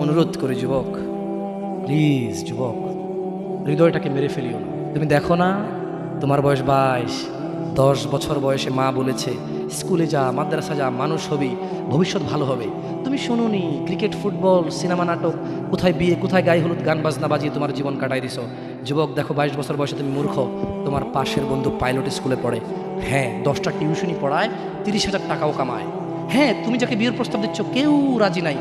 অনুরোধ করে যুবক, প্লিজ যুবক, হৃদয়টাকে মেরে ফেলিও না। তুমি দেখো না, তোমার বয়স 22, 10 বছর বয়সে মা বলেছে স্কুলে যা, মাদ্রাসা যা, মানুষ হবি, ভবিষ্যৎ ভালো হবে। তুমি শোনোনি, ক্রিকেট, ফুটবল, সিনেমা, নাটক, কোথায় বিয়ে, কোথায় গায়ে হলুদ, গান বাজনা বাজিয়ে তোমার জীবন কাটাই দিছো। যুবক দেখো, 22 বছর বয়সে তুমি মূর্খ। তোমার পাশের বন্ধু পাইলট স্কুলে পড়ে, হ্যাঁ 10টা টিউশনই পড়ায়, 30,000 টাকাও কামায়। হ্যাঁ, তুমি যাকে বিয়ের প্রস্তাব দিচ্ছ কেউ রাজি নাই,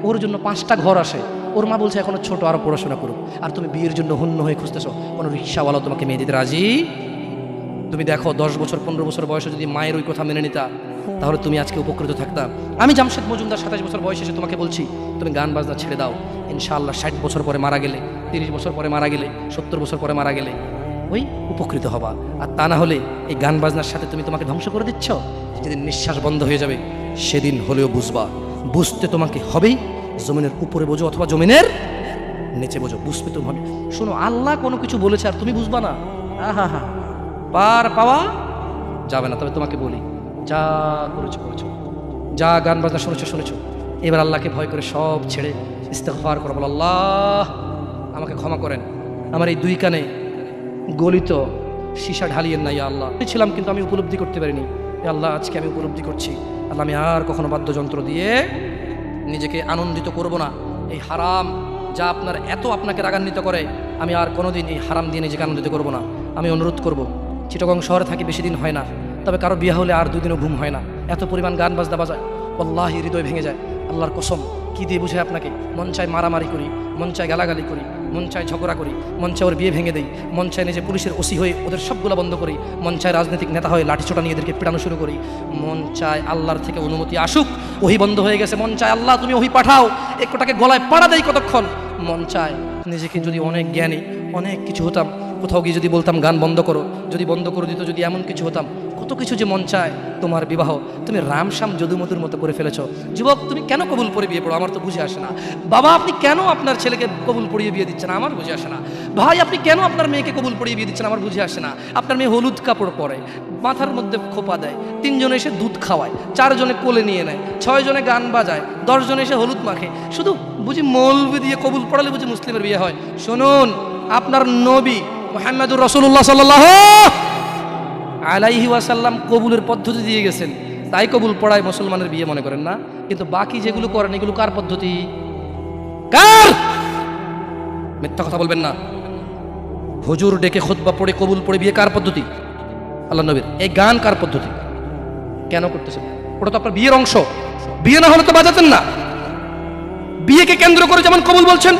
ওর জন্য 5টা ঘর আসে, ওর মা বলছে এখনো ছোট, আরো পড়াশোনা করুক, আর তুমি বিয়ের জন্য হন্য হয়ে খুঁজতেছো। কোনো রিক্সাওয়ালা তোমাকে মেয়ে দিতে রাজি? তুমি দেখো 10 বছর 15 বছর বয়সে যদি মায়ের ওই কথা মেনে নিতা, তাহলে তুমি আজকে উপকৃত থাকতা। আমি জামশেদ মজুমদার 27 বছর বয়সে এসে তোমাকে বলছি তুমি গান বাজনা ছেড়ে দাও। ইনশাআল্লাহ 60 বছর পরে মারা গেলে, 30 বছর পরে মারা গেলে, 70 বছর পরে মারা গেলে ওই উপকৃত হবা। আর তা না হলে এই গান বাজনার সাথে তুমি তোমাকে ধ্বংস করে দিচ্ছ। যেদিন নিঃশ্বাস বন্ধ হয়ে যাবে সেদিন হলেও বুঝবা, বুঝতে তোমাকে হবেই। জমিনের উপরে বোঝো অথবা জমিনের নিচে বোঝো, বুঝতে তুমি হবে। শোনো, আল্লাহ কোনো কিছু বলেছে আর তুমি বুঝবা না, আহা হা, পার পাওয়া যাবে না। তবে তোমাকে বলি, যা করেছো করেছো, যা গান বাজনা শুনেছো শুনেছো, এবার আল্লাহকে ভয় করে সব ছেড়ে ইস্তেগফার করো, বলো আল্লাহ আমাকে ক্ষমা করেন, আমার এই 2 কানে গলিত সীসা ঢালিয়েন না ইয়া আল্লাহ। ছিলাম কিন্তু আমি উপলব্ধি করতে পারিনি, ইয়া আল্লাহ আজকে আমি উপলব্ধি করছি। আল্লাহ আমি আর কখনো বাদ্যযন্ত্র দিয়ে নিজেকে আনন্দিত করব না। এই হারাম যা আপনাকে রাগান্বিত করে, আমি আর কোনোদিন এই হারাম দিয়ে নিজেকে আনন্দিত করব না। আমি অনুরোধ করব, চিটাগং শহরে থাকি, বেশি দিন হয় না, তবে কারো বিয়ে হলে আর 2 দিনও ঘুম হয় না, এত পরিমাণ গান বাজনা বাজায়, আল্লাহি হৃদয় ভেঙে যায়। আল্লাহর কসম, কি দিয়ে বুঝে আপনাকে? মন চায় মারামারি করি, মন চায় গালাগালি করি, মন চায় ঝগড়া করি, মন চায় ওর বিয়ে ভেঙে দেই, মন চায় নিজে পুলিশের ওসি হয়ে ওদের সবগুলো বন্ধ করি, মন চায় রাজনৈতিক নেতা হয়ে লাঠিছোটা নিয়ে এদেরকে পেটানো শুরু করি, মন চায় আল্লাহর থেকে অনুমতি আসুক, ওহি বন্ধ হয়ে গেছে, মন চায় আল্লাহ তুমি ওহি পাঠাও, একটাকে গলায় পাড়া দেই কতক্ষণ। মন চায় নিজেকে যদি অনেক জ্ঞানী, অনেক কিছু হতাম, কোথাও গিয়ে যদি বলতাম গান বন্ধ করো, যদি বন্ধ করে দিত, যদি এমন কিছু হতাম, কত কিছু যে মন চায়। তোমার বিবাহ তুমি রামশ্যাম যদুমধুর মতো করে ফেলেছো। যুবক, তুমি কেন কবুল পড়ে বিয়ে পড়ো? আমার তো বুঝে আসে না। বাবা, আপনি কেন আপনার ছেলেকে কবুল পড়িয়ে বিয়ে দিচ্ছেন? আমার বুঝে আসে না। ভাই, আপনি কেন আপনার মেয়েকে কবুল পড়িয়ে বিয়ে দিচ্ছেন? আমার বুঝে আসে না। আপনার মেয়ে হলুদ কাপড় পরে, মাথার মধ্যে খোপা দেয়, 3 জনে এসে দুধ খাওয়ায়, 4 জনে কোলে নিয়ে নেয়, 6 জনে গান বাজায়, 10 জনে এসে হলুদ মাখে, শুধু বুঝি মৌলবি দিয়ে কবুল পড়ালে বুঝি মুসলিমের বিয়ে হয়? শুনুন, আপনার নবী মুহাম্মদুর রাসূলুল্লাহ সাল্লাল্লাহু আলাইহি ওয়াসাল্লাম কবুলের পদ্ধতি দিয়ে গেছেন, তাই কবুল পড়ায় মুসলমানের বিয়ে মনে করেন না। কিন্তু বাকি যেগুলো করেন এগুলো কার পদ্ধতি? কার? মিথ্যা কথা বলবেন না। হুজুর ডেকে খুতবা পড়ে কবুল পড়ে বিয়ে কার পদ্ধতি? আল্লাহ নবীর। এই গান কার পদ্ধতি? কেন করতেছেন? ওটা তো আপনার বিয়ের অংশ। বিয়ে না হলে তো বাজাতেন না। বিয়েকে কেন্দ্র করে যেমন কবুল বলছেন,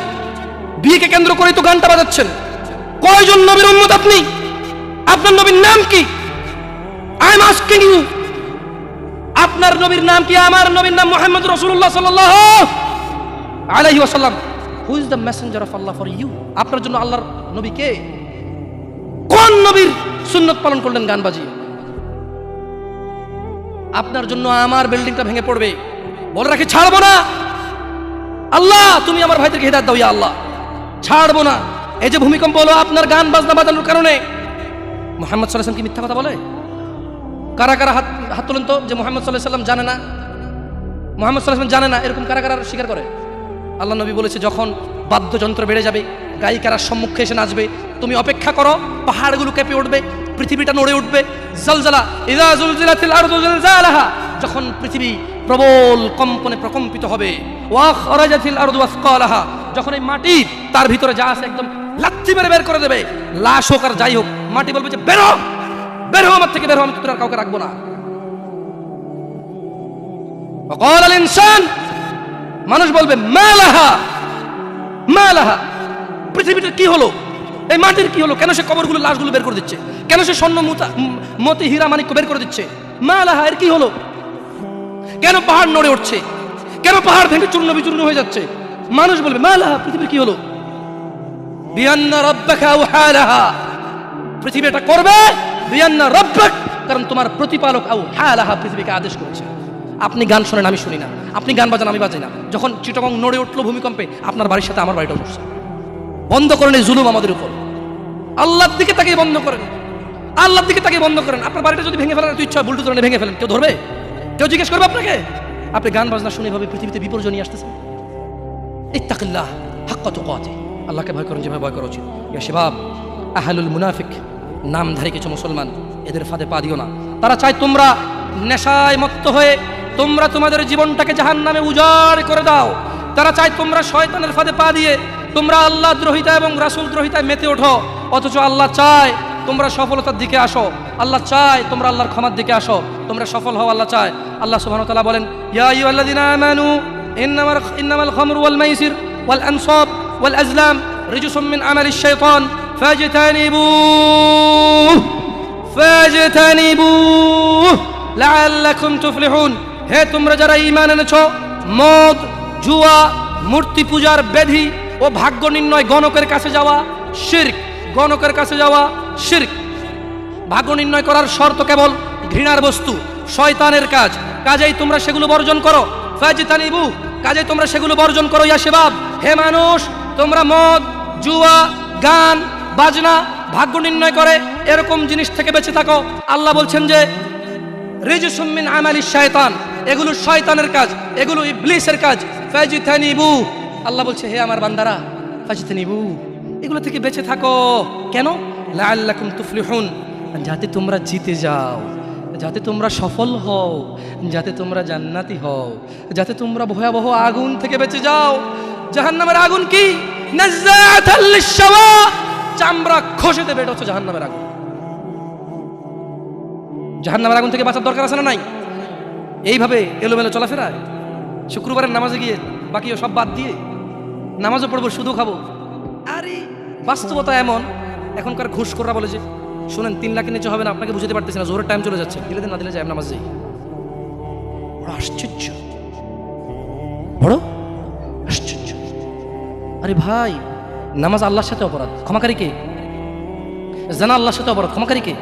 বিয়েকে কেন্দ্র করে তো গানটা বাজাচ্ছেন। কয়জন নবীর উম্মত আপনি? আপনার নবীর নাম কি? আই এম আস্কিং ইউ, আপনার নবীর নাম কি? আমার নবীর নাম মুহাম্মদ রাসূলুল্লাহ সাল্লাল্লাহু আলাইহি ওয়াসাল্লাম। Who is the messenger of Allah for you? আপনার জন্য আল্লাহর নবী কে? কোন নবীর সুন্নাত পালন করলেন গান বাজিয়ে? আপনার জন্য আমার বিল্ডিংটা ভেঙে পড়বে, বলে রাখি ছাড়বো না। আল্লাহ তুমি আমার ভাইদেরকে হিদায়াত দাও ইয়া আল্লাহ, ছাড়বো না। এই যে ভূমিকম্প হলো আপনার গান বাজনা বাজানোর কারণে। মুহাম্মদ সাল্লাল্লাহু আলাইহি ওয়াসাল্লাম কি মিথ্যা কথা বলে? কারা কারা হাত তুলেন তো যে মুহাম্মদ সাল্লাল্লাহু আলাইহি ওয়াসাল্লাম জানে না, মুহাম্মদ সাল্লাল্লাহু আলাইহি ওয়াসাল্লাম জানে না, এরকম কারা কারা স্বীকার করে? আল্লাহ নবী বলেছে, যখন বাদ্যযন্ত্র বেড়ে যাবে, গায়িকারা সম্মুখে এসে নাচবে, তুমি অপেক্ষা করো, পাহাড়গুলো কেঁপে উঠবে, পৃথিবীটা নড়ে উঠবে। জালজালা ইযা জুলজিলাতিল আরদু জিলজালাহা, যখন পৃথিবী প্রবল কম্পনে প্রকম্পিত হবে, ওয়া খরাজাতিল আরদু আসকালাহা, যখন এই মাটি তার ভিতরে যা আছে একদম লাথি মেরে বের করে দেবে, লাশ হোক আর যাই হোক, মাটি বলবে যে বের হও, বের হও আমার থেকে, বের হও, আমি তোর আর কাউকে রাখবো না। ওয়াকাল আল ইনসান, মানুষ বলবে মালাহা মালাহা, পৃথিবীটা কি হলো, এই মাটির কি হলো, কেন সে কবরগুলো লাশগুলো বের করে দিচ্ছে, কেন সে স্বর্ণ মতি হীরা মানিক্য বের করে দিচ্ছে, মালাহা এর কি হলো, কেন পাহাড় নড়ে উঠছে, কেন পাহাড় ভেঙে চূর্ণ বিচূর্ণ হয়ে যাচ্ছে? মানুষ বলবে মালাহা, পৃথিবীর কি হলো? বিআন্না রাব্বাকা আওহালাহা, পৃথিবী এটা করবে, বিআন্না রাব্বাক, কারণ তোমার প্রতিপালক আওহালাহা পৃথিবীকে আদেশ করেছে। আপনি গান শোনেন, আমি শুনি না, আপনি গান বাজান, আমি বাজাই না। যখন চিটাগং নড়ে উঠলো ভূমিকম্পে, আপনার বাড়ির সাথে আমার বাড়িটাও নড়ছে। বন্ধ করেন এই জুলুম আমাদের উপর। আল্লাহর দিকে তাকিয়ে বন্ধ করেন, আল্লাহর দিকে তাকিয়ে বন্ধ করেন। আপনার বাড়িটা যদি ভেঙে ফেলার ইচ্ছা, বুলডোজার ভেঙে ফেলেন, কেউ ধরবে? কেউ জিজ্ঞেস করবে আপনাকে? আপনি গান বাজনা শুনে ভাবে পৃথিবীতে বিপর্যয় নিয়ে আসতেছেন। ইত্তাকিল্লাহ হাক্কা তুকাতিহ, আল্লাহকে ভয় করুন যেভাবে ভয় করা উচিত। ইয়া শাবাব, আহলুল মুনাফিক, নামধারী কিছু মুসলমান, এদের ফাঁদে পা দিও না। তারা চায় তোমরা নেশায় মত্ত হয়ে তোমরা তোমাদের জীবনটাকে জাহান্নামে উজাড় করে দাও। তারা চায় তোমরা শয়তানের ফাঁদে পা দিয়ে তোমরা আল্লাহ দ্রোহিতা এবং রাসূল দ্রোহিতায় মেতে ওঠো। অথচ আল্লাহ চায় তোমরা সফলতার দিকে আসো, আল্লাহ চায় তোমরা আল্লাহর ক্ষমার দিকে আসো, তোমরা সফল হও, আল্লাহ চায়। আল্লাহ সুবহানাহু ওয়া তাআলা বলেন, ইয়া আইয়ুহাল্লাযীনা আমানু ইন্নামাল খামরু ওয়াল মাইসির ওয়াল আনসাব ওয়াল আজলাম রিজসুম মিন আমালিশ শাইতান ফাজতানিবুহু লাআল্লাকুম তুফলিহুন। হে তোমরা যারা ঈমান এনেছো, মদ, জুয়া, মূর্তি পূজার ব্যাধি ও ভাগ্য নির্ণয় গণকের কাছে যাওয়া শিরক, গণকের কাছে যাওয়া শিরক। ভাগ্য নির্ণয় করার শর্ত কেবল ঘৃণার বস্তু, শয়তানের কাজ, কাজেই তোমরা সেগুলো বর্জন করো। ফাজতানিবু, কাজেই তোমরা সেগুলো বর্জন করো। ইয়া শাবাব, হে মানুষ, তোমরা মদ, জুয়া, গান, বাজনা, ভাগ্য নির্ণয় করে এরকম জিনিস থেকে বেঁচে থাকো। আল্লাহ বলছেন যে রিজসুম মিন আমালিশ শায়তান, এগুলো শয়তানের কাজ, এগুলো ইবলিসের কাজ। ফাজতানিবু, আল্লাহ বলছে হে আমার বান্দারা, ফাজতানিবু, এগুলো থেকে বেঁচে থাকো। কেন? লাআল্লাকুম তুফলিহুন, যাতে তোমরা জিতে যাও, যাতে তোমরা সফল হও, যাতে তোমরা জান্নাতি হও, যাতে তোমরা ভয়াবহ আগুন থেকে বেঁচে যাও। জাহান্নামের আগুন কি? নাযাআতাল লিশশাওয়া, চামড়া খসে দেবে, এটা হচ্ছে জাহান্নামের আগুন। জাহান্নামের আগুন থেকে বাঁচার দরকার আছে না নাই? এইভাবে এলোমেলো চলাফেরায় শুক্রবারের নামাজে গিয়ে বাকি সব বাদ দিয়ে নামাজও পড়বো, শুধু খাবো। আরে বাস্তবতা এমন, এখনকার ঘুষখোররা বলে যে শুনেন 3 লাখের নিচে হবে না, আপনাকে বুঝতে পারতেছি না, জোরের টাইম চলে যাচ্ছে, দিলে দিন না দিলে যায় নামাজ যাই। বড় আশ্চর্য, বড় আশ্চর্য। আরে ভাই, নামাজ আল্লাহর সাথে অপরাধ, ক্ষমাকারী কে? জানা আল্লাহর সাথে অপরাধ, ক্ষমাকারী কে?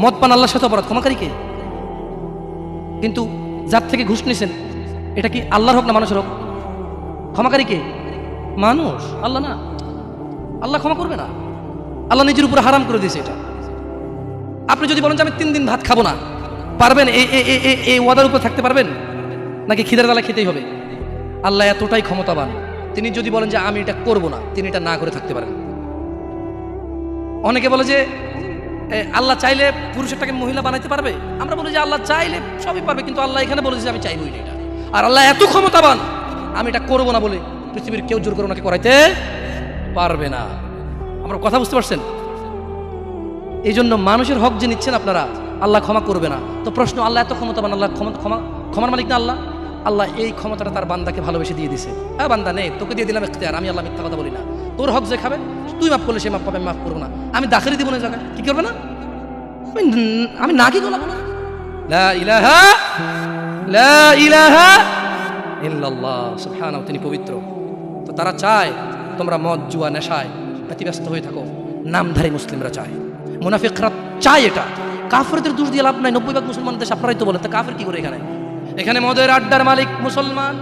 মদ পান আল্লাহর সাথে অপরাধ, ক্ষমাকারী কে? কিন্তু যার থেকে ঘুষ নিছেন, এটা কি আল্লাহর হোক না মানুষের হোক? ক্ষমাকারী কে? মানুষ, আল্লাহ না। আল্লাহ ক্ষমা করবে না, আল্লাহ নিজের উপরে হারাম করে দিয়েছে এটা। আপনি যদি বলেন যে আমি 3 দিন ভাত খাবো না, পারবেন? এই ওয়াদার উপর থাকতে পারবেন? নাকি খিদের জ্বালা খেতেই হবে? আল্লাহ এতটাই ক্ষমতাবান, তিনি যদি বলেন যে আমি এটা করবো না, তিনি এটা না করে থাকতে পারেন। অনেকে বলে যে আল্লাহ চাইলে পুরুষেরটাকে মহিলা বানাইতে পারবে। আমরা বলি যে আল্লাহ চাইলে সবই পারবে, কিন্তু আল্লাহ এখানে বলেছে যে আমি চাইবই না এটা। আর আল্লাহ এত ক্ষমতাবান, আমি এটা করবো না বলে পৃথিবীর কেউ জোর করে ওনাকে করাইতে পারবে না। আমরা কথা বুঝতে পারছেন? এই জন্য মানুষের হক যে নিচ্ছেন আপনারা, আল্লাহ ক্ষমা করবে না। তো প্রশ্ন, আল্লাহ এত ক্ষমতাবান, আল্লাহ ক্ষমার মালিক না আল্লাহ? আল্লাহ এই ক্ষমতাটা তার বান্দাকে ভালোবেসে দিয়ে দিছে। হ্যাঁ বান্দা নে, তোকে দিয়ে দিলাম ইখতিয়ার, আমি আল্লাহ মিথ্যা কথা বলি না। তোর হক যে খাবে, তুই মাফ করলে সে মাফ পাবে, আমি মাফ করবো না। আমি দাখিলি দিব না জায়গায়, কি করবে না? আমি না কি গলাবো না। লা ইলাহা ইল্লাল্লাহ, সুবহানাহু, তিনি পবিত্র। তো তারা চায় তোমরা মদ, জুয়া, নেশায় ব্যতিব্যস্ত হয়ে থাকো। নামধারী মুসলিমরা চায়, মুনাফিকরা চায় এটা। কাফেরদের দোষ দিয়ে লাভ নাই, 90% মুসলমান দেশ, আপনারাই তো বলেন। তা কাফের কি করে এখানে? এখানে মদের আড্ডার মালিক মুসলমান,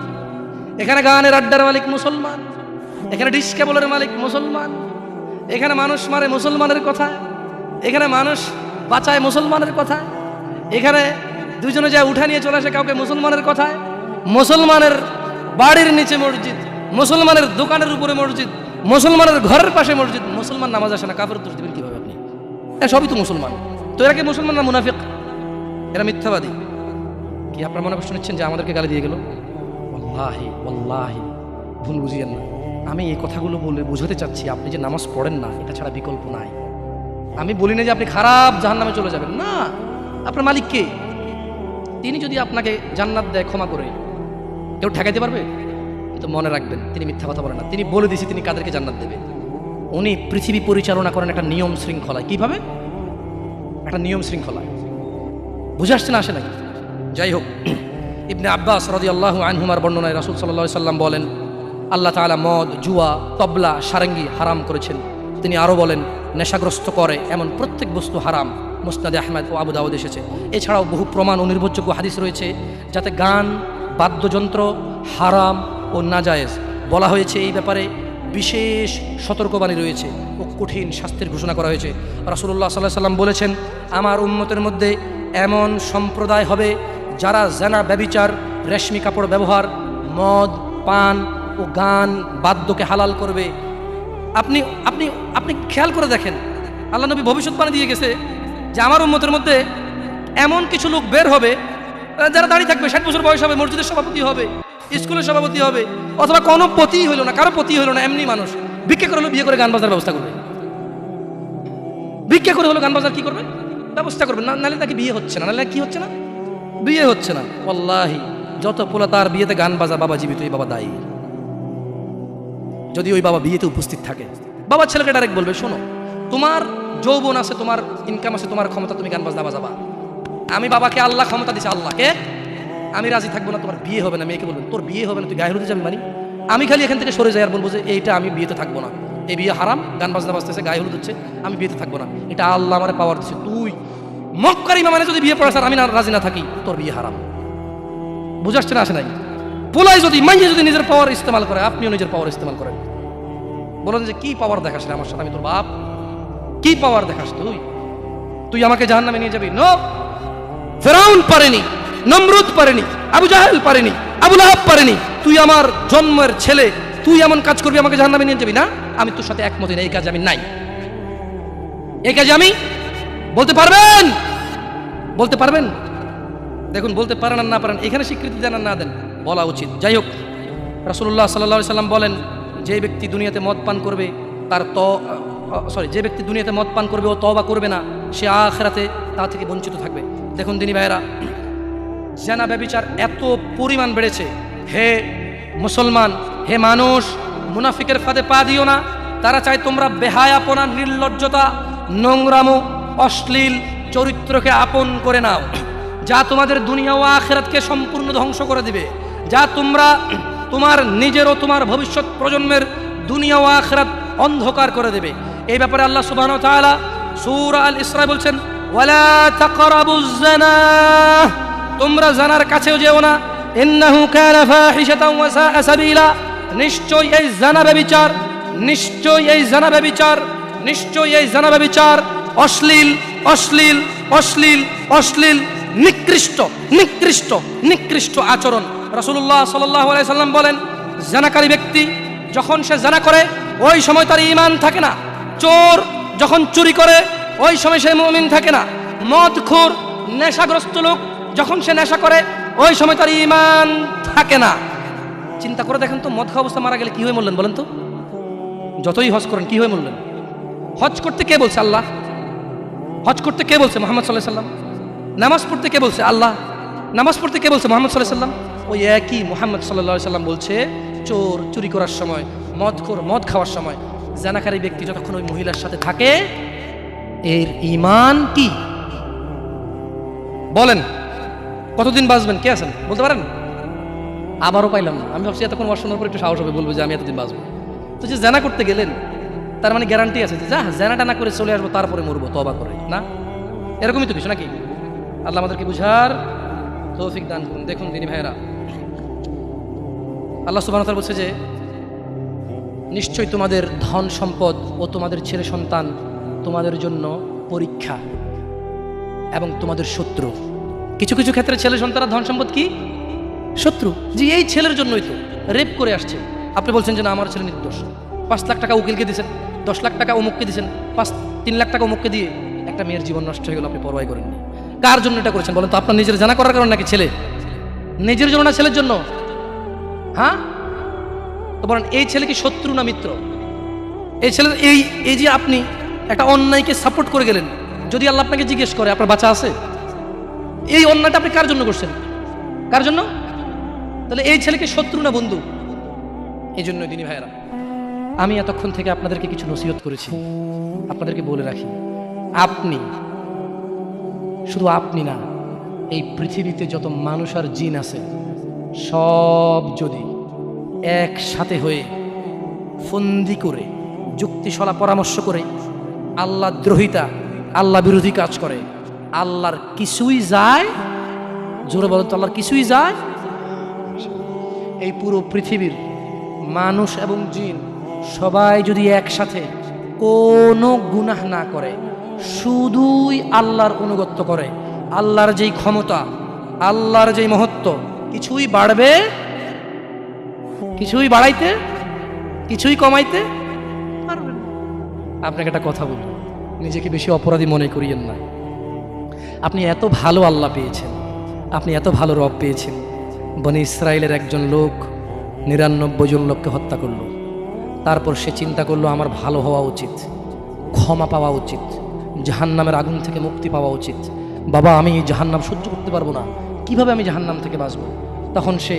এখানে গানের আড্ডার মালিক মুসলমান, এখানে ডিস কেবলের মালিক মুসলমান, এখানে মানুষ মারে মুসলমানের কথা, এখানে মানুষ বাঁচায় মুসলমানের কথা, এখানে দুজনে যায় উঠা নিয়ে চলে আসে কাউকে মুসলমানের কথায়, মুসলমানের বাড়ির নিচে মসজিদ, মুসলমানের দোকানের উপরে মসজিদ, মুসলমানের ঘরের পাশে মসজিদ। মুসলমান নামাজ আসে না, কাফের দোষ দিবেন কিভাবে আপনি? সবই তো মুসলমান। তো এরা কি মুসলমান না মুনাফিক? এরা মিথ্যাবাদী। কি আপনারা মনে কষ্ট নিচ্ছেন যে আমাদেরকে গালি দিয়ে গেল? ওয়াল্লাহি ওয়াল্লাহি ভুল বুঝিয়েন না। আমি এই কথাগুলো বলে বোঝাতে চাচ্ছি, আপনি যে নামাজ পড়েন না, এটা ছাড়া বিকল্প নাই। আমি বলি না যে আপনি খারাপ জাহান্নামে চলে যাবেন, না। আপনার মালিক কে? তিনি যদি আপনাকে জান্নাত দেয় ক্ষমা করে, কেউ ঠেকাইতে পারবে? কিন্তু মনে রাখবেন, তিনি মিথ্যা কথা বলেন না। তিনি বলে দিয়েছে তিনি কাদেরকে জান্নাত দেবে। উনি পৃথিবী পরিচালনা করেন একটা নিয়ম শৃঙ্খলায়। কিভাবে? একটা নিয়ম শৃঙ্খলায়। বুঝে আসছে না, আসে নাকি? যাই হোক, ইবনে আব্বাস রাদিয়াল্লাহু আনহুমার বর্ণনায় রাসূল সাল্লাল্লাহু আলাইহি সাল্লাম বলেন, আল্লাহ তাআলা মদ, জুয়া, তবলা, সারেঙ্গি হারাম করেছেন। তিনি আরও বলেন, নেশাগ্রস্ত করে এমন প্রত্যেক বস্তু হারাম। মুসনাদে আহমদ ও আবু দাউদ এসেছে। এছাড়াও বহু প্রমাণ ও নির্ভরযোগ্য হাদিস রয়েছে যাতে গান, বাদ্যযন্ত্র হারাম ও নাজায়েজ বলা হয়েছে। এই ব্যাপারে বিশেষ সতর্কবাণী রয়েছে ও কঠিন শাস্তির ঘোষণা করা হয়েছে। রাসূলুল্লাহ সাল্লাল্লাহু আলাইহি সাল্লাম বলেছেন, আমার উম্মতের মধ্যে এমন সম্প্রদায় হবে যারা জানা, ব্যভিচার, রেশমি কাপড় ব্যবহার, মদ পান, ও গান বাদ্যকে হালাল করবে। আপনি আপনি আপনি খেয়াল করে দেখেন, আল্লাহ নবী ভবিষ্যৎবাণী দিয়ে গেছে যে আমার উম্মতের মধ্যে এমন কিছু লোক বের হবে যারা দাঁড়িয়ে থাকবে, 60 বছর বয়স হবে, মসজিদের সভাপতি হবে, স্কুলের সভাপতি হবে, অথবা কোনো পতি হইলো না, কারো পতি হইলো না, এমনি মানুষ ভিক্ষা করে হলো বিয়ে করে গান বাজার ব্যবস্থা করবে। ভিক্ষা করে হলো গান বাজার কি করবে, ব্যবস্থা করবে। নাহলে তাকে বিয়ে হচ্ছে না, নাহলে কি হচ্ছে না, বিয়ে হচ্ছে না। ওয়াল্লাহি যত পোলা তার বিয়েতে গান বাজা, বাবা জীবিত, এই বাবা দায়ী। যদি ওই বাবা বিয়েতে উপস্থিত থাকে, বাবা ছেলেকে ডাইরেক্ট বলবে, শোনো, তোমার যৌবন আছে, তোমার ইনকাম আছে, তোমার ক্ষমতা, তুমি গান বাজনা বাজাবা। আমি বাবাকে আল্লাহ ক্ষমতা দিছে, আল্লাহকে আমি রাজি থাকবো না, তোমার বিয়ে হবে না। মেয়েকে বলবেন তোর বিয়ে হবে না, তুই গায়ে হলুদে যাবি, মানে আমি খালি এখান থেকে সরে যাই আর বলবো যে এইটা আমি বিয়েতে থাকবো না, এই বিয়ে হারাম, গান বাজনা বাজতেছে, গায়ে হলুদ হচ্ছে, আমি বিয়েতে থাকবো না, এটা আল্লাহ আমার পাওয়ার দিচ্ছে। তুই মক্কার ইমামে যদি বিয়ে পড়াস আর আমি না রাজি না থাকি, তোর বিয়ে হারাম। বুঝাচ্ছে না, আসে নাই? পোলাই যদি মাইয়ে যদি নিজের পাওয়ার ইস্তেমাল করে, আপনিও নিজের পাওয়ার ইস্তেমাল করেন। বলেন যে কি পাওয়ার দেখাস না আমার সাথে, আমি তোর বাপ, কি পাওয়ার দেখাস তুই? তুই আমাকে জাহান্নামে নিয়ে যাবি? নো, ফেরাউন পারেনি, নমরুদ পারেনি, আবু জাহেল পারেনি, আবু লাহাব পারেনি। তুই আমার জন্মের ছেলে, তুই এমন কাজ করবি আমাকে জাহান্নামে নিয়ে যাবি? না, আমি তোর সাথে একমত না, এই কাজে আমি নাই, এই কাজে আমি। বলতে পারবেন? বলতে পারবেন? দেখুন, বলতে পারেন আর না পারেন, এখানে স্বীকৃতি দেন আর না দেন, বলা উচিত। যাই হোক, রাসূলুল্লাহ সাল্লাল্লাহু আলাইহি সাল্লাম বলেন, যে ব্যক্তি দুনিয়াতে মদ পান করবে যে ব্যক্তি দুনিয়াতে মদ পান করবে ও তওবা করবে না, সে আখিরাতে তা থেকে বঞ্চিত থাকবে। দেখুন দিনী ভাইয়েরা, জিনা ব্যভিচার এত পরিমাণ বেড়েছে। হে মুসলমান, হে মানুষ, মুনাফিকের ফাঁদে পা দিও না। তারা চায় তোমরা বেহায়াপনা, নির্লজ্জতা, নোংরামো, অশ্লীল চরিত্রকে আপন করে নাও, যা তোমাদের দুনিয়া ও আখিরাতকে সম্পূর্ণ ধ্বংস করে দিবে, যা তোমরা তোমার নিজের ও তোমার ভবিষ্যৎ প্রজন্মের দুনিয়া ও আখিরাত অন্ধকার করে দেবে। এই ব্যাপারে আল্লাহ সুবহানাহু ওয়া তাআলা সূরা আল ইসরা বলছেন, ওয়ালা তাকরাবুজ জিনা, তোমরা জানার কাছেও যেও না, ইন্নাহু কানা ফাহিশাতাও ওয়া সাআ সাবিলা, নিশ্চয়ই এই জানা ব্যভিচার, নিশ্চয়ই এই জানা ব্যভিচার, নিশ্চয়ই এই জানা ব্যভিচার অশ্লীল, অশ্লীল, অশ্লীল, অশ্লীল, নিকৃষ্ট, নিকৃষ্ট, নিকৃষ্ট আচরণ। রাসূলুল্লাহ সাল্লাল্লাহু আলাইহি সাল্লাম বলেন, জানাকারী ব্যক্তি যখন সে জানা করে ওই সময় তার ঈমান থাকে না। চোর যখন চুরি করে ওই সময় সে মুমিন থাকে না। মদখোর, নেশাগ্রস্ত লোক যখন সে নেশা করে ওই সময় তার ঈমান থাকে না। চিন্তা করে দেখেন তো, মদ খাওয়া অবস্থা মারা গেলে কি হয়ে মরলেন বলেন তো? যতই হজ করেন কি হয়ে মরলেন? হজ করতে কে বলছে? আল্লাহ। হজ করতে কে বলছে? মুহাম্মদ সাল্লাল্লাহু আলাইহি সাল্লাম। নামাজ পড়তে কে বলছে? আল্লাহ। নামাজ পড়তে কে বলছে? মুহাম্মদ সাল্লাল্লাহু আলাইহি সাল্লাম। ওই একই মুহাম্মদ সাল্লাল্লাহু আলাইহি সাল্লাম বলছে, চোর চুরি করার সময়, মদখোর মদ খাওয়ার সময়, জানাকারী ব্যক্তি যতক্ষণ ওই মহিলার সাথে থাকে এর ঈমান কি? বলেন কতদিন বাঁচবেন? কে আছেন বলতে পারেন? আবারও পাইলাম না। আমি ভাবছি এতক্ষণ ওয়াজ শোনার পর একটু সাহস হবে, বলবো যে আমি এতদিন বাঁচবো। তো যে জানা করতে গেলেন তার মানে গ্যারান্টি আছে যে যা জানাটা না করে চলে আসবো, তারপরে মরবো তওবা করে, না? এরকমই তো কিছু নাকি? আল্লাহ আমাদেরকে বুঝার তৌফিক দান করুন। দেখুন দিনী ভাইয়েরা, আল্লাহ সুবহানাহু ওয়া তাআলা বলছে যে নিশ্চয়ই তোমাদের ধন সম্পদ ও তোমাদের ছেলে সন্তান তোমাদের জন্য পরীক্ষা এবং তোমাদের শত্রু। কিছু কিছু ক্ষেত্রে ছেলে সন্তান ধন সম্পদ কি শত্রু। যে এই ছেলের জন্যই তো রেপ করে আসছে, আপনি বলছেন যে না আমার ছেলে নির্দোষ, 5 লাখ টাকা উকিলকে দিয়েছেন, 10 লাখ টাকা অমুককে দিয়েছেন, 3 লাখ টাকা অমুককে দিয়ে একটা মেয়ের জীবন নষ্ট হয়ে গেল, আপনি পরোয়াই করেননি। কার জন্য এটা করেছেন বলেন তো? আপনার নিজের জানা করার কারণে নাকি ছেলে? নিজের জন্য না ছেলের জন্য? হ্যাঁ, তো বলেন এই ছেলে কি শত্রু না মিত্র? এই ছেলে এই যে আপনি একটা অন্যায়কে সাপোর্ট করে গেলেন, যদি আল্লাহ আপনাকে জিজ্ঞেস করে আপনার বাচ্চা আছে, এই অন্যায়টা আপনি কার জন্য করছেন? কার জন্য? তাহলে এই ছেলেকে শত্রু না বন্ধু? এই জন্য দিনী ভাইয়েরা, আমি এতক্ষণ থেকে আপনাদেরকে কিছু নসিহত করেছি, আপনাদেরকে বলে রাখি, আপনি, শুধু আপনি না, এই পৃথিবীতে যত মানুষ আর জিন আছে সব যদি একসাথে হয়ে ফন্দি করে যুক্তিশলা পরামর্শ করে আল্লাহ দ্রোহিতা, আল্লাহ বিরোধী কাজ করে, আল্লাহর কিছুই যায়? জোরে বলেন তো, আল্লাহর কিছুই যায়? এই পুরো পৃথিবীর মানুষ এবং জিন সবাই যদি একসাথে কোনো গুনাহ না করে, শুধুই আল্লাহর অনুগত্য করে, আল্লাহর যেই ক্ষমতা, আল্লাহর যেই মহত্ব, কিছুই বাড়বে কিছুই বাড়াইতে, কিছুই কমাইতে পারবেন না। আপনাকে একটা কথা বলি, নিজেকে বেশি অপরাধী মনে করিয়েন না। আপনি এত ভালো আল্লাহ পেয়েছেন, আপনি এত ভালো রব পেয়েছেন। বনি ইসরায়েলের একজন লোক 99 জন লোককে হত্যা করলো। তারপর সে চিন্তা করলো আমার ভালো হওয়া উচিত, ক্ষমা পাওয়া উচিত, জাহান্নামের আগুন থেকে মুক্তি পাওয়া উচিত। বাবা আমি এই জাহান্নাম সহ্য করতে পারবো না, কিভাবে আমি জাহান্নাম থেকে বাঁচবো? তখন সে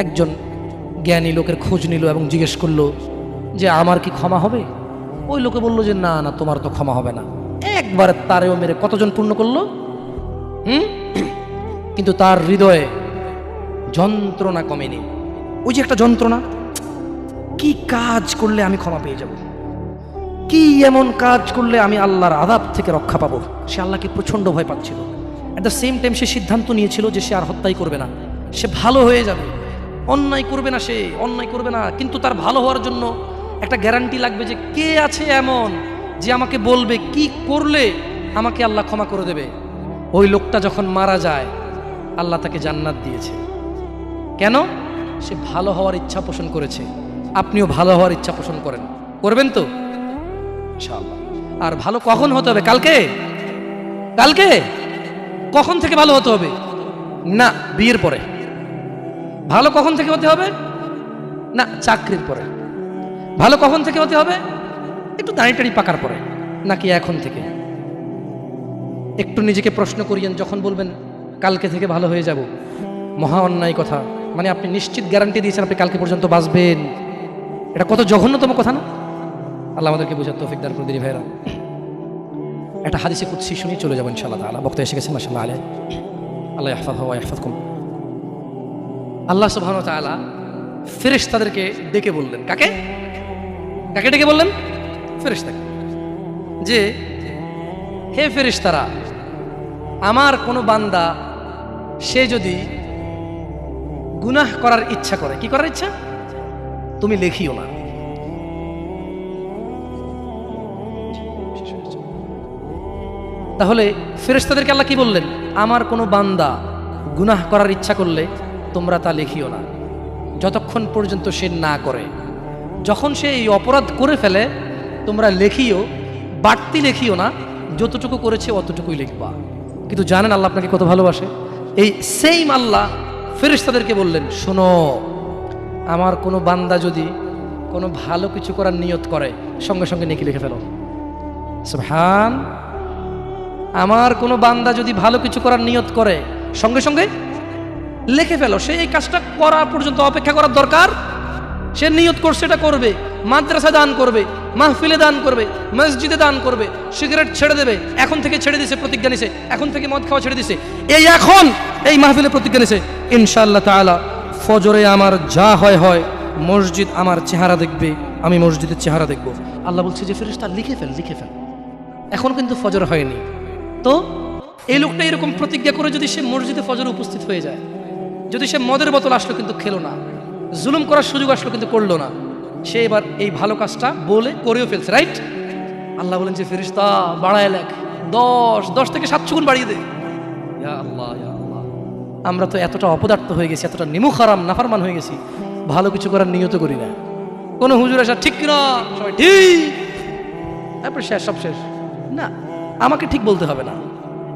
একজন জ্ঞানী লোকের খোঁজ নিল এবং জিজ্ঞেস করলো যে আমার কি ক্ষমা হবে? ওই লোকে বলল যে না না, তোমার তো ক্ষমা হবে না। একবারে তারেও মেরে কতজন পূর্ণ করলো? কিন্তু তার হৃদয়ে যন্ত্রণা কমেনি। ওই যে একটা যন্ত্রণা, কি কাজ করলে আমি ক্ষমা পেয়ে যাব, কি এমন কাজ করলে আমি আল্লাহর আযাব থেকে রক্ষা পাবো। সে আল্লাহকে প্রচণ্ড ভয় পাচ্ছিল। অ্যাট দ্য সেম টাইম সে সিদ্ধান্ত নিয়েছিল যে সে আর হত্যাই করবে না, সে ভালো হয়ে যাবে, অন্যায় করবে না, সে অন্যায় করবে না। কিন্তু তার ভালো হওয়ার জন্য একটা গ্যারান্টি লাগবে যে কে আছে এমন যে আমাকে বলবে কি করলে আমাকে আল্লাহ ক্ষমা করে দেবে। ওই লোকটা যখন মারা যায় আল্লাহ তাকে জান্নাত দিয়েছে। কেন? সে ভালো হওয়ার ইচ্ছা পোষণ করেছে। আপনিও ভালো হওয়ার ইচ্ছা পোষণ করেন, করবেন তো ইনশাআল্লাহ। আর ভালো কখন হতে হবে? কালকে? কালকে কখন থেকে ভালো হতে হবে? না বিয়ের পরে। ভালো কখন থেকে হতে হবে? না চাকরির পরে। ভালো কখন থেকে হতে হবে? একটু দাঁড়িয়ে পাকার পরে, নাকি এখন থেকে? একটু নিজেকে প্রশ্ন করিয়েন। যখন বলবেন কালকে থেকে ভালো হয়ে যাব, মহা অন্যায় কথা। মানে আপনি নিশ্চিত গ্যারান্টি দিয়েছেন আপনি কালকে পর্যন্ত বাঁচবেন। এটা কত জঘন্যতম কথা না? আল্লাহ আমাদেরকে বোঝার তৌফিক দান করে দিন ভাইরা। একটা হাদিসে কুদসি শুনি চলে যাবেন ইনশাআল্লাহ তাআলা। বক্তা এসে গেছেন মাশাআল্লাহ আলাইহি। আল্লাহ ইয়াহফাযহু ওয়া ইয়াহফাযকুম। আল্লাহ সুবহানাহু ওয়া তাআলা ফেরেশতাদেরকে ডেকে বললেন। কাকে? কাকে ডেকে বললেন? ফেরেশতাকে। যে হে ফেরেশতারা, আমার কোনো বান্দা সে যদি গুনাহ করার ইচ্ছা করে, কি করার ইচ্ছা? তুমি লেখিও না। তাহলে ফেরেশতাদেরকে আল্লাহ কি বললেন? আমার কোনো বান্দা গুনাহ করার ইচ্ছা করলে তোমরা তা লেখিও না, যতক্ষণ পর্যন্ত সে না করে। যখন সে এই অপরাধ করে ফেলে তোমরা লেখিও, বাড়তি লেখিও না, যতটুকু করেছে অতটুকুই লিখবা। কিন্তু জানেন আল্লাহ আপনাকে কত ভালোবাসে? এই সেম আল্লাহ ফেরেশতাদেরকে বললেন, শোনো, আমার কোনো বান্দা যদি কোনো ভালো কিছু করার নিয়ত করে সঙ্গে সঙ্গে নেকি লিখে ফেলো। সুবহান। আমার কোনো বান্দা যদি ভালো কিছু করার নিয়ত করে সঙ্গে সঙ্গে লিখে ফেলো। সে এই কাজটা করা পর্যন্ত অপেক্ষা করার দরকার? সে নিয়ত করছে এটা করবে, মাদ্রাসা দান করবে, মাহফিলে দান করবে, মসজিদে দান করবে, সিগারেট ছেড়ে দেবে, এখন থেকে ছেড়ে দিছে, প্রতিজ্ঞা নিছে, এখন থেকে মদ খাওয়া ছেড়ে দিছে, এই এখন এই মাহফিলে প্রতিজ্ঞা নিছে, ইনশাআল্লাহ তাআলা ফজরে আমার যা হয় হয়, মসজিদ আমার চেহারা দেখবে, আমি মসজিদের চেহারা দেখব। আল্লাহ বলছে যে ফেরেশতা লিখে ফেল, লিখে ফেল। এখন কিন্তু ফজর হয়নি, তো এই লোকটা এরকম প্রতিজ্ঞা করে যদি সে মসজিদে ফজরে উপস্থিত হয়ে যায়, যদি সে মদের বোতল আসলো কিন্তু খেলো না, জুলুম করার সুযোগ আসলো কিন্তু করলো না, সে এবার এই ভালো কাজটা বলে করেও ফেলছে, রাইট? আল্লাহ বলেন যে ফেরেশতা বাড়ায় লেখ, 10 থেকে 700 গুণ বাড়িয়ে দে। ইয়া আল্লাহ, ইয়া আল্লাহ, আমরা তো এতটা অপদার্থ হয়ে গেছি, এতটা নিমুখারাম নাফরমান হয়ে গেছি, ভালো কিছু করার নিয়ত করি না। কোনো হুজুর আসা ঠিক কিনা, সবাই ঠিক, তারপর শেষ, সব শেষ। না, আমাকে ঠিক বলতে হবে না,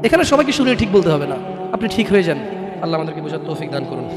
এখানে সবাইকে শুনে ঠিক বলতে হবে না, আপনি ঠিক হয়ে যান। আল্লাহ আমাদেরকে বোঝার তৌফিক দান করুন।